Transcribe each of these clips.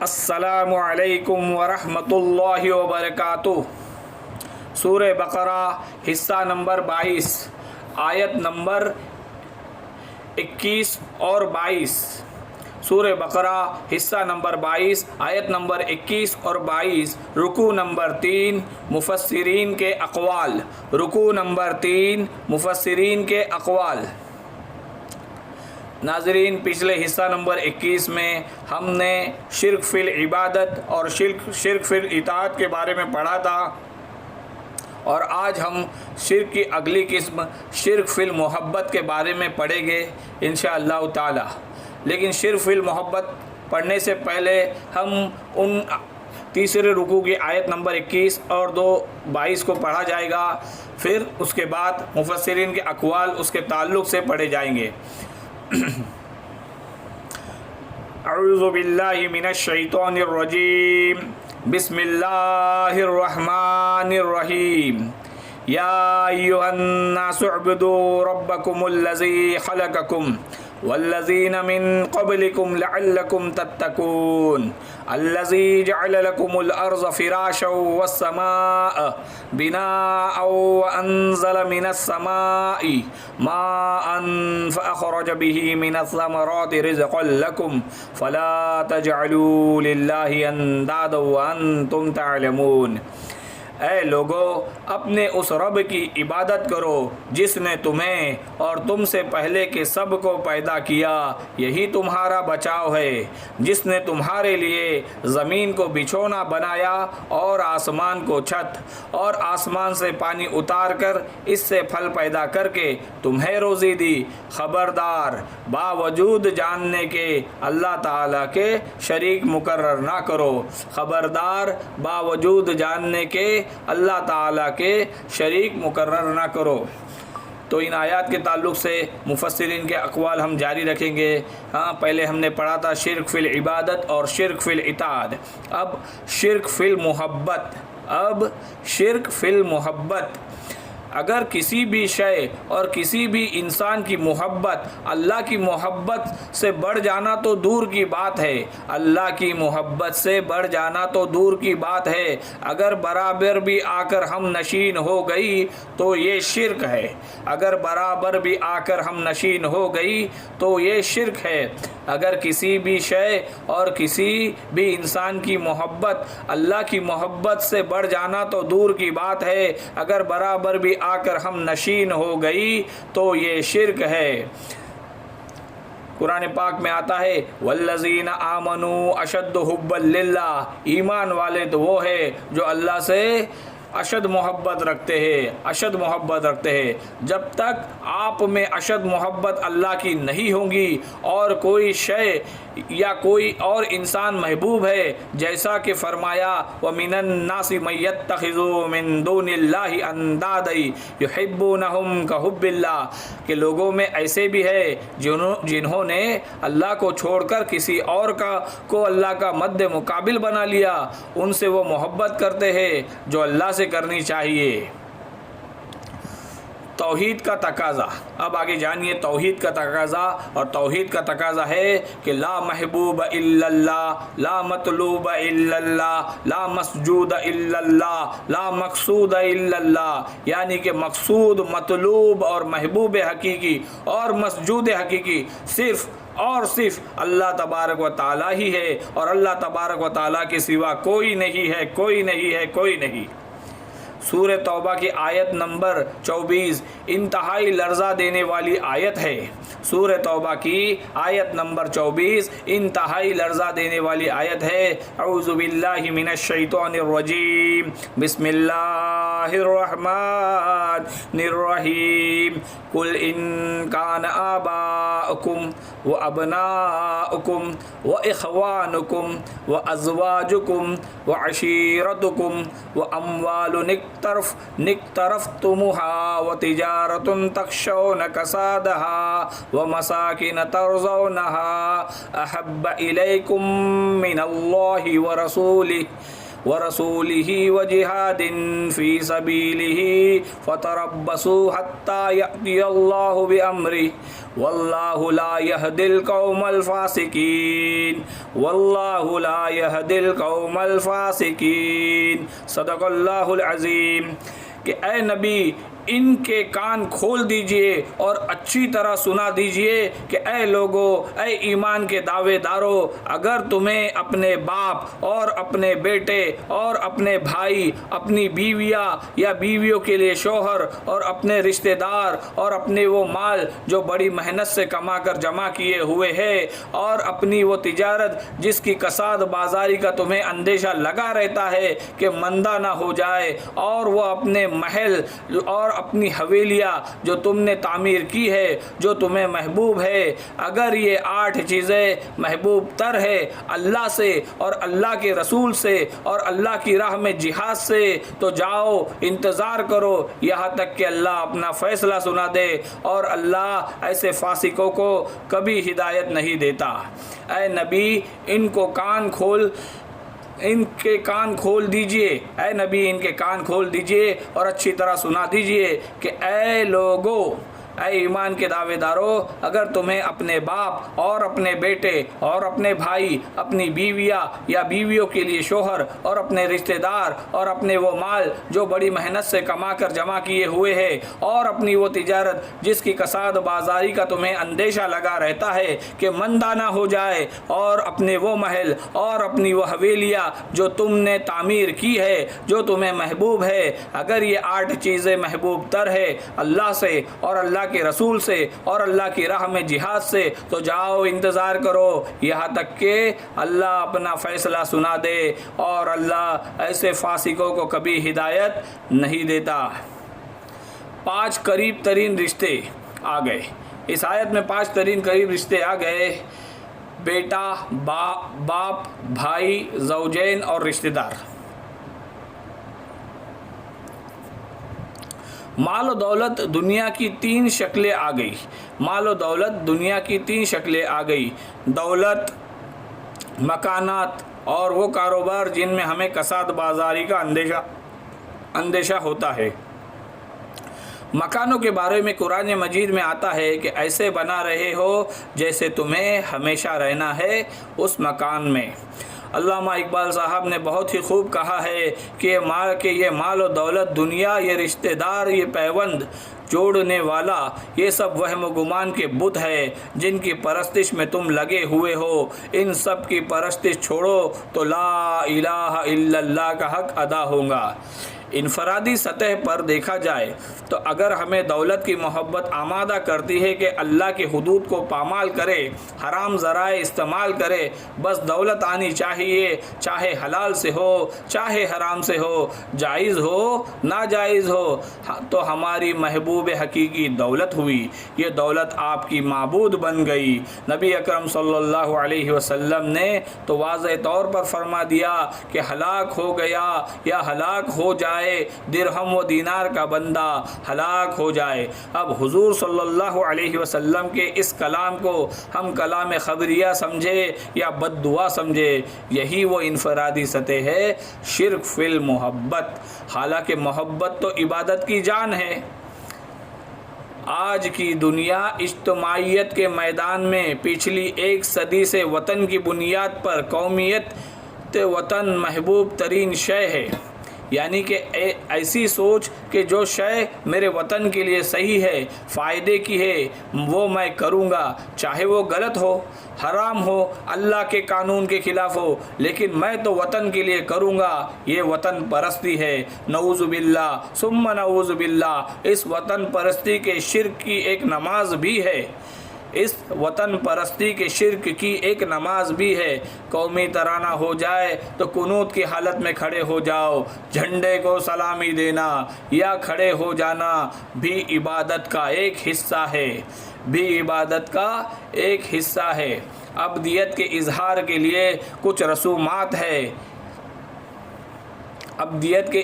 السلام علیکم ورحمۃ اللہ وبرکاتہ۔ سورہ بقرہ حصہ نمبر 22 آیت نمبر 21 اور 22۔ سورہ بقرہ حصہ نمبر 22 آیت نمبر 21 اور 22، رکوع نمبر 3، مفسرین کے اقوال۔ رکوع نمبر 3، مفسرین کے اقوال۔ ناظرین، پچھلے حصہ نمبر 21 میں ہم نے شرک فی العبادت اور شرک فی الاطاعت کے بارے میں پڑھا تھا، اور آج ہم شرک کی اگلی قسم شرک فی المحبت کے بارے میں پڑھیں گے انشاءاللہ تعالی۔ لیکن شرک فی المحبت پڑھنے سے پہلے ہم ان تیسرے رکوع کی آیت نمبر 21 اور 22 کو پڑھا جائے گا، پھر اس کے بعد مفسرین کے اقوال اس کے تعلق سے پڑھے جائیں گے۔ اعوذ باللہ من الشیطان الرجیم، بسم اللہ الرحمن الرحیم۔ یا ایھا الناس اعبدوا ربکم الذی خلقکم والذین من قبلکم لعلکم تتقون الذی جعل لکم الارض فراشا والسماء بناء وانزل من السماء ماء فاخرج به من الثمرات رزقا لکم فلا تجعلوا للہ اندادا وانتم تعلمون۔ اے لوگو، اپنے اس رب کی عبادت کرو جس نے تمہیں اور تم سے پہلے کے سب کو پیدا کیا، یہی تمہارا بچاؤ ہے، جس نے تمہارے لیے زمین کو بچھونا بنایا اور آسمان کو چھت، اور آسمان سے پانی اتار کر اس سے پھل پیدا کر کے تمہیں روزی دی۔ خبردار، باوجود جاننے کے اللہ تعالیٰ کے شریک مقرر نہ کرو۔ خبردار، باوجود جاننے کے اللہ تعالیٰ کے شریک مقرر نہ کرو۔ تو ان آیات کے تعلق سے مفسرین کے اقوال ہم جاری رکھیں گے۔ پہلے ہم نے پڑھا تھا شرک فی العبادت اور شرک فی الاطاعت، اب شرک فی المحبت۔ اگر کسی بھی شے اور کسی بھی انسان کی محبت اللہ کی محبت سے بڑھ جانا تو دور کی بات ہے، اللہ کی محبت سے بڑھ جانا تو دور کی بات ہے، اگر برابر بھی آ کر ہم نشین ہو گئی تو یہ شرک ہے۔ اگر برابر بھی آ کر ہم نشین ہو گئی تو یہ شرک ہے۔ اگر کسی بھی شے اور کسی بھی انسان کی محبت اللہ کی محبت سے بڑھ جانا تو دور کی بات ہے، اگر برابر بھی آ کر ہم نشین ہو گئی تو یہ شرک ہے۔ قرآن پاک میں آتا ہے والذین آمنوا اشد حبا للہ، ایمان والے تو وہ ہے جو اللہ سے اشد محبت رکھتے ہیں۔ جب تک آپ میں اشد محبت اللہ کی نہیں ہوگی اور کوئی شے یا کوئی اور انسان محبوب ہے، جیسا کہ فرمایا وَمِنَ النَّاسِ مَن يَتَّخِذُ مِن دُونِ اللَّهِ أَندَادًا يُحِبُّونَهُمْ كَحُبِّ اللَّهِ، کہ لوگوں میں ایسے بھی ہے جنہوں نے اللہ کو چھوڑ کر کسی اور کو اللہ کا مد مقابل بنا لیا، ان سے وہ محبت کرتے ہیں جو اللہ سے کرنی چاہیے۔ توحید کا تقاضا، اب آگے جانیے توحید کا تقاضا، اور توحید کا تقاضا ہے کہ لا محبوب الا اللہ، لا مطلوب الا اللہ، لا مسجود الا اللہ، لا مقصود الا اللہ، یعنی کہ مقصود، مطلوب اور محبوب حقیقی اور مسجود حقیقی صرف اور صرف اللہ تبارک و تعالیٰ ہی ہے، اور اللہ تبارک و تعالیٰ کے سوا کوئی نہیں۔ سورہ توبہ کی آیت نمبر 24 انتہائی لرزہ دینے والی آیت ہے۔ سورہ توبہ کی آیت نمبر 24 انتہائی لرزہ دینے والی آیت ہے۔ اعوذ باللہ من الشیطان الرجیم، بسم اللہ الرحمن الرحیم۔ قل ان کان آباؤکم وابناؤکم واخوانکم وازواجکم وعشیرتکم واموال اقترفتموها وتجارة تخشون كسادها ومساكن ترضونها أحب إليكم من الله ورسوله ورسوله وجهاد في سبيله فتربصوا حتى يأتي الله بأمره والله لا يهدي القوم الفاسقين والله لا يهدي القوم الفاسقين صدق اللہ العظیم۔ کہ اے نبی ان کے کان کھول دیجئے اور اچھی طرح سنا دیجئے کہ اے لوگو، اے ایمان کے دعوے دارو، اگر تمہیں اپنے باپ اور اپنے بیٹے اور اپنے بھائی، اپنی بیویاں یا بیویوں کے لیے شوہر اور اپنے رشتہ دار اور اپنے وہ مال جو بڑی محنت سے کما کر جمع کیے ہوئے ہے اور اپنی وہ تجارت جس کی کساد بازاری کا تمہیں اندیشہ لگا رہتا ہے کہ مندہ نہ ہو جائے، اور وہ اپنے محل اور اپنی حویلیاں جو تم نے تعمیر کی ہے جو تمہیں محبوب ہے، اگر یہ 8 چیزیں محبوب تر ہے اللہ سے اور اللہ کے رسول سے اور اللہ کی راہ میں جہاد سے، تو جاؤ انتظار کرو یہاں تک کہ اللہ اپنا فیصلہ سنا دے، اور اللہ ایسے فاسقوں کو کبھی ہدایت نہیں دیتا۔ اے نبی ان کے کان کھول دیجئے، اے نبی ان کے کان کھول دیجئے اور اچھی طرح سنا دیجئے کہ اے لوگو، اے ایمان کے دعوے دارو، اگر تمہیں اپنے باپ اور اپنے بیٹے اور اپنے بھائی، اپنی بیویاں یا بیویوں کے لیے شوہر اور اپنے رشتہ دار اور اپنے وہ مال جو بڑی محنت سے کما کر جمع کیے ہوئے ہیں اور اپنی وہ تجارت جس کی کساد بازاری کا تمہیں اندیشہ لگا رہتا ہے کہ مندہ نہ ہو جائے، اور اپنے وہ محل اور اپنی وہ حویلیاں جو تم نے تعمیر کی ہے جو تمہیں محبوب ہے، اگر یہ 8 چیزیں محبوب تر ہے اللہ سے اور اللہ کے رسول سے اور اللہ کی راہ میں جہاد سے، تو جاؤ انتظار کرو یہاں تک کہ اللہ اپنا فیصلہ سنا دے، اور اللہ ایسے فاسقوں کو کبھی ہدایت نہیں دیتا۔ 5 قریب ترین رشتے آ گئے اس آیت میں، 5 ترین قریب رشتے آ گئے: بیٹا، باپ، بھائی، زوجین اور رشتہ دار۔ مال و دولت دنیا کی 3 شکلیں آ گئی، مال و دولت دنیا کی 3 شکلیں آ گئی: دولت، مکانات اور وہ کاروبار جن میں ہمیں کساد بازاری کا اندیشہ ہوتا ہے۔ مکانوں کے بارے میں قرآن مجید میں آتا ہے کہ ایسے بنا رہے ہو جیسے تمہیں ہمیشہ رہنا ہے اس مکان میں۔ علامہ اقبال صاحب نے بہت ہی خوب کہا ہے کہ یہ مال و دولت، دنیا، یہ رشتہ دار، یہ پیوند جوڑنے والا، یہ سب وہم و گمان کے بت ہے جن کی پرستش میں تم لگے ہوئے ہو۔ ان سب کی پرستش چھوڑو تو لا الہ الا اللہ کا حق ادا ہوگا۔ انفرادی سطح پر دیکھا جائے تو اگر ہمیں دولت کی محبت آمادہ کرتی ہے کہ اللہ کی حدود کو پامال کرے، حرام ذرائع استعمال کرے، بس دولت آنی چاہیے، چاہے حلال سے ہو چاہے حرام سے ہو، جائز ہو ناجائز ہو، تو ہماری محبوب حقیقی دولت ہوئی۔ یہ دولت آپ کی معبود بن گئی۔ نبی اکرم صلی اللہ علیہ وسلم نے تو واضح طور پر فرما دیا کہ ہلاک ہو گیا یا ہلاک ہو جائے درہم و دینار کا بندہ، ہلاک ہو جائے۔ اب حضور صلی اللہ علیہ وسلم کے اس کلام کو ہم کلام خبریہ سمجھے یا بد دعا سمجھے، یہی وہ انفرادی سطح ہے، شرک فی المحبت۔ حالانکہ محبت تو عبادت کی جان ہے۔ آج کی دنیا اجتماعیت کے میدان میں پچھلی 1 صدی سے وطن کی بنیاد پر قومیت وطن محبوب ترین شے ہے، یعنی کہ ایسی سوچ کہ جو شے میرے وطن کے لیے صحیح ہے، فائدے کی ہے، وہ میں کروں گا، چاہے وہ غلط ہو، حرام ہو، اللہ کے قانون کے خلاف ہو، لیکن میں تو وطن کے لیے کروں گا۔ یہ وطن پرستی ہے، نعوذ باللہ ثم نعوذ باللہ۔ اس وطن پرستی کے شرک کی ایک نماز بھی ہے، اس وطن پرستی کے شرک کی ایک نماز بھی ہے۔ قومی ترانہ ہو جائے تو قنوت کی حالت میں کھڑے ہو جاؤ، جھنڈے کو سلامی دینا یا کھڑے ہو جانا بھی عبادت کا ایک حصہ ہے، بھی عبادت کا ایک حصہ ہے۔ ابدیت کے اظہار کے لیے کچھ رسومات ہے۔ عبدیت کے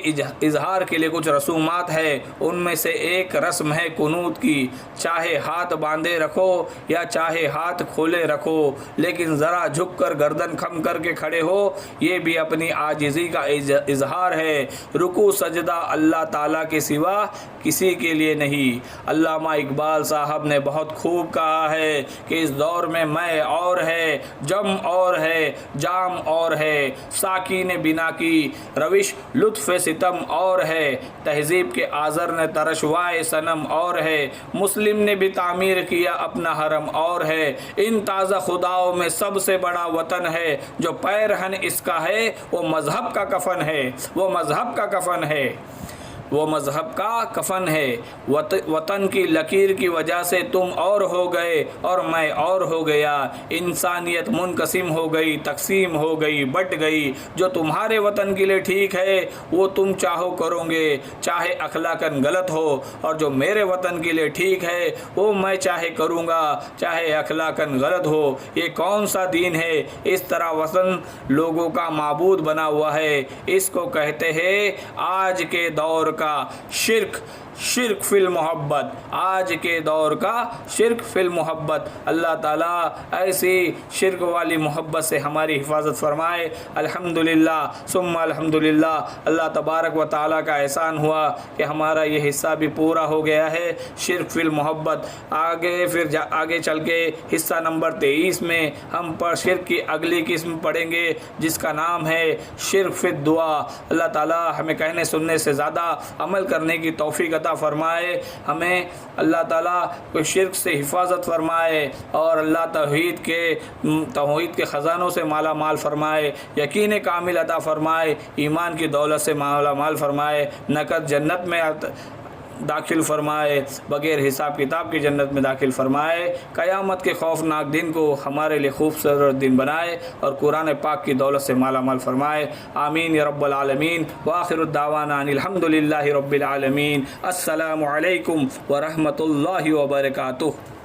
اظہار کے لیے کچھ رسومات ہے، ان میں سے ایک رسم ہے قنوت کی، چاہے ہاتھ باندھے رکھو یا چاہے ہاتھ کھولے رکھو، لیکن ذرا جھک کر گردن خم کر کے کھڑے ہو، یہ بھی اپنی عاجزی کا اظہار ہے۔ رکوع سجدہ اللہ تعالیٰ کے سوا کسی کے لیے نہیں۔ علامہ اقبال صاحب نے بہت خوب کہا ہے کہ اس دور میں میں اور ہے، جم اور ہے، جام اور ہے، ساکین بنا کی روش لطف ستم اور ہے، تہذیب کے آذر نے ترشوائے صنم اور ہے، مسلم نے بھی تعمیر کیا اپنا حرم اور ہے، ان تازہ خداؤں میں سب سے بڑا وطن ہے، جو پیرہن اس کا ہے وہ مذہب کا کفن ہے، وہ مذہب کا کفن ہے، وہ مذہب کا کفن ہے۔ وطن کی لکیر کی وجہ سے تم اور ہو گئے اور میں اور ہو گیا، انسانیت منقسم ہو گئی، تقسیم ہو گئی، بٹ گئی۔ جو تمہارے وطن کے لیے ٹھیک ہے وہ تم چاہو کرو گے، چاہے اخلاقاً غلط ہو، اور جو میرے وطن کے لیے ٹھیک ہے وہ میں چاہے کروں گا، چاہے اخلاقاً غلط ہو۔ یہ کون سا دین ہے؟ اس طرح وطن لوگوں کا معبود بنا ہوا ہے۔ اس کو کہتے ہیں آج کے دور کا شرک فی المحبت، آج کے دور کا شرک فی المحبت۔ اللہ تعالیٰ ایسی شرک والی محبت سے ہماری حفاظت فرمائے۔ الحمدللہ ثم الحمدللہ، اللہ تبارک و تعالیٰ کا احسان ہوا کہ ہمارا یہ حصہ بھی پورا ہو گیا ہے، شرک فی المحبت۔ آگے چل کے حصہ نمبر 23 میں ہم پر شرک کی اگلی قسم پڑھیں گے، جس کا نام ہے شرک فی الدعا۔ اللہ تعالیٰ ہمیں کہنے سننے سے زیادہ عمل کرنے کی توفیق عطا فرمائے، ہمیں اللہ تعالیٰ کو شرک سے حفاظت فرمائے، اور اللہ توحید کے خزانوں سے مالا مال فرمائے، یقین کامل عطا فرمائے، ایمان کی دولت سے مالا مال فرمائے، نقد جنت میں داخل فرمائے، بغیر حساب کتاب کی جنت میں داخل فرمائے، قیامت کے خوفناک دن کو ہمارے لیے خوبصورت دن بنائے، اور قرآن پاک کی دولت سے مالا مال فرمائے۔ آمین یا رب العالمین، وآخر الدعوانا ان الحمدللہ رب العالمین۔ السلام علیکم ورحمۃ اللہ وبرکاتہ۔